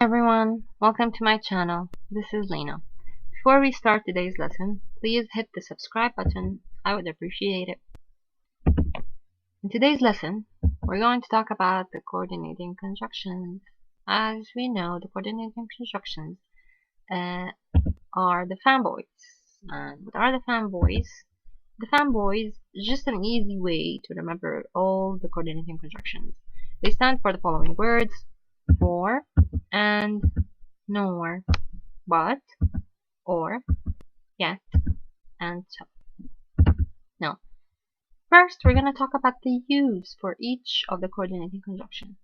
Everyone, welcome to my channel. This is Lena. Before we start today's lesson, please hit the subscribe button. I would appreciate it. In today's lesson, we're going to talk about the coordinating conjunctions. As we know, the coordinating conjunctions are the fanboys. And what are the fanboys? The fanboys is just an easy way to remember all the coordinating conjunctions. They stand for the following words: for, and, nor, but, or, yet, and so. Now, first we're going to talk about the use for each of the coordinating conjunction.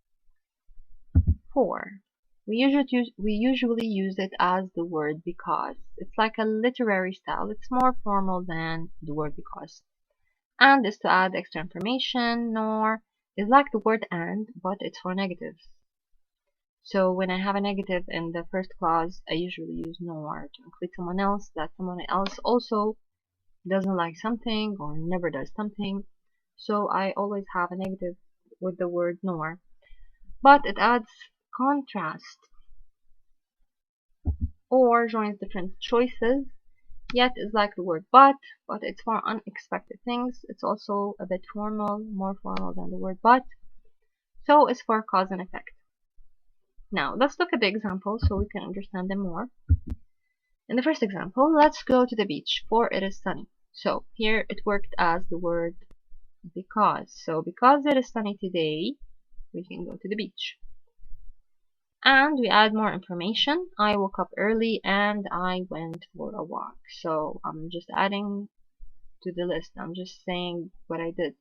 For, we usually use it as the word because. It's like a literary style. It's more formal than the word because. And is to add extra information. Nor is like the word and, but it's for negatives. So when I have a negative in the first clause, I usually use nor to include someone else that someone else also doesn't like something or never does something. So I always have a negative with the word nor. But it adds contrast. Or joins different choices. Yet is like the word but it's for unexpected things. It's also a bit formal, more formal than the word but. So it's for cause and effect. Now, let's look at the example so we can understand them more. In the first example, let's go to the beach, for it is sunny. So here it worked as the word because. So because it is sunny today, we can go to the beach. And we add more information. I woke up early and I went for a walk. So I'm just adding to the list. I'm just saying what I did.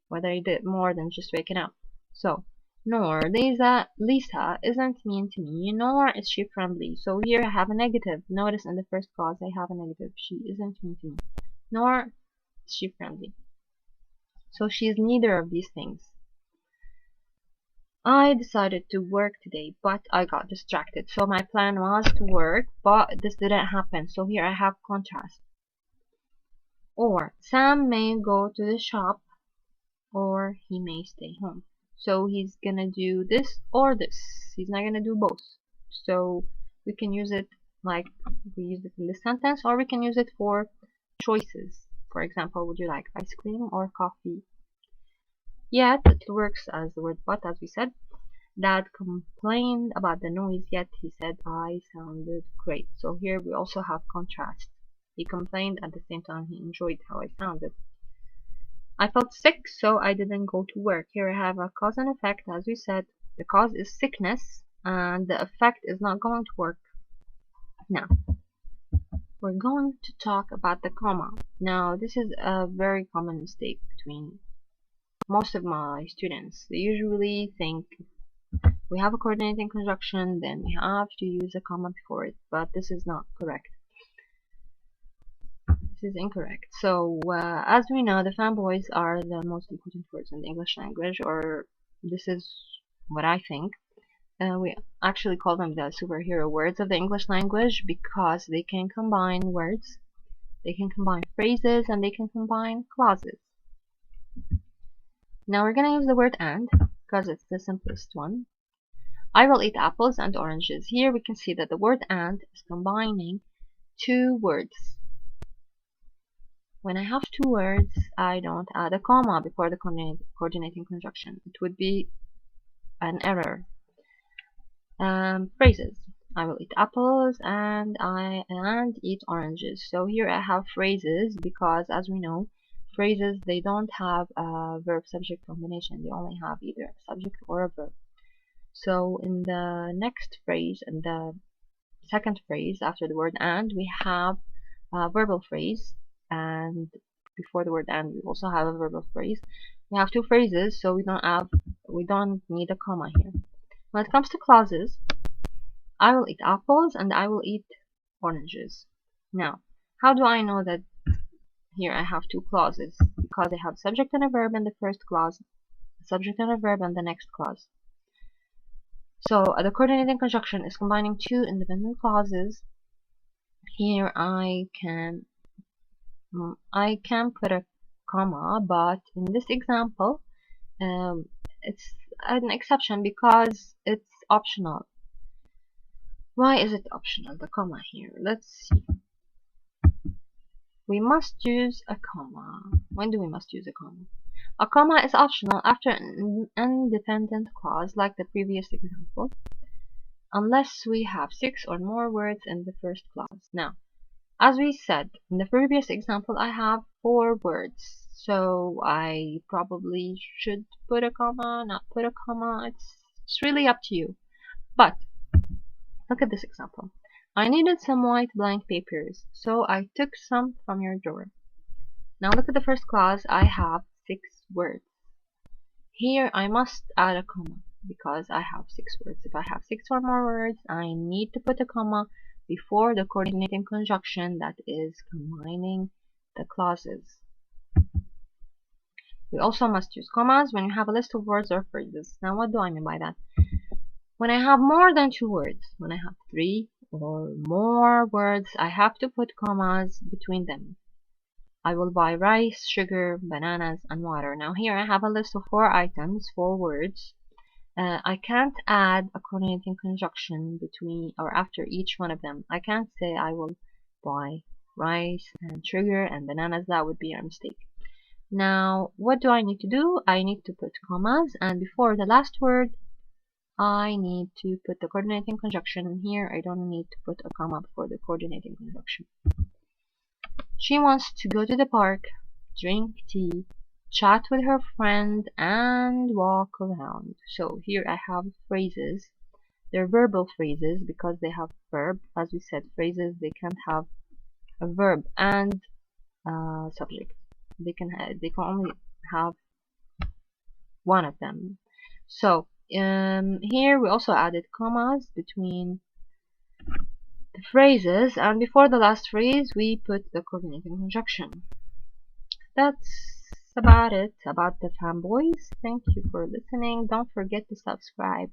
Whether I did more than just waking up. So nor Lisa isn't mean to me, nor is she friendly. So here I have a negative. Notice in the first clause I have a negative. She isn't mean to me, nor is she friendly. So she is neither of these things. I decided to work today, but I got distracted. So my plan was to work, but this didn't happen. So here I have contrast. Or Sam may go to the shop, or he may stay home. So he's gonna do this or this. He's not gonna do both. So we can use it like we use it in this sentence, or we can use it for choices. For example, would you like ice cream or coffee? Yet it works as the word but, as we said. Dad complained about the noise, yet he said I sounded great. So here we also have contrast. He complained, at the same time he enjoyed how I sounded. I felt sick, so I didn't go to work. Here I have a cause and effect. As we said, the cause is sickness, and the effect is not going to work. Now, we're going to talk about the comma. Now, this is a very common mistake between most of my students. They usually think we have a coordinating conjunction, then we have to use a comma before it, but this is not correct. This is incorrect. So, as we know, the fanboys are the most important words in the English language, or this is what I think. We actually call them the superhero words of the English language because they can combine words, they can combine phrases, and they can combine clauses. Now we're going to use the word and because it's the simplest one. I will eat apples and oranges. Here we can see that the word and is combining two words. When I have two words, I don't add a comma before the coordinating conjunction. It would be an error. Phrases. I will eat apples and eat oranges. So here I have phrases because, as we know, phrases, they don't have a verb-subject combination. They only have either a subject or a verb. So in the next phrase, in the second phrase after the word and, we have a verbal phrase, and before the word and we also have a verbal phrase. We have two phrases, so we don't need a comma here. When it comes to clauses, I will eat apples and I will eat oranges. Now, how do I know that here I have two clauses? Because I have subject and a verb in the first clause, subject and a verb in the next clause. So the coordinating conjunction is combining two independent clauses. Here I can put a comma, but in this example, it's an exception because it's optional. Why is it optional, the comma here? Let's see. We must use a comma. When do we must use a comma? A comma is optional after an independent clause like the previous example, unless we have 6 or more words in the first clause. Now, as we said in the previous example, I have 4 words, so I probably should put a comma, not put a comma. It's really up to you. But look at this example. I needed some white blank papers, so I took some from your drawer. Now look at the first clause. I have 6 words. Here I must add a comma because I have 6 words. If I have 6 or more words, I need to put a comma before the coordinating conjunction that is combining the clauses. We also must use commas when you have a list of words or phrases. Now what do I mean by that? When I have more than 2 words, when I have 3 or more words, I have to put commas between them. I will buy rice, sugar, bananas, and water. Now here I have a list of 4 items, 4 words. I can't add a coordinating conjunction between or after each one of them. I can't say I will buy rice and sugar and bananas. That would be a mistake. Now, what do I need to do? I need to put commas, and before the last word, I need to put the coordinating conjunction. Here, I don't need to put a comma before the coordinating conjunction. She wants to go to the park, drink tea, chat with her friend, and walk around. So here I have phrases. They're verbal phrases because they have verb. As we said, phrases, they can't have a verb and subject. They can only have one of them. So here we also added commas between the phrases, and before the last phrase we put the coordinating conjunction. That's about it about the fanboys. Thank you for listening. Don't forget to subscribe.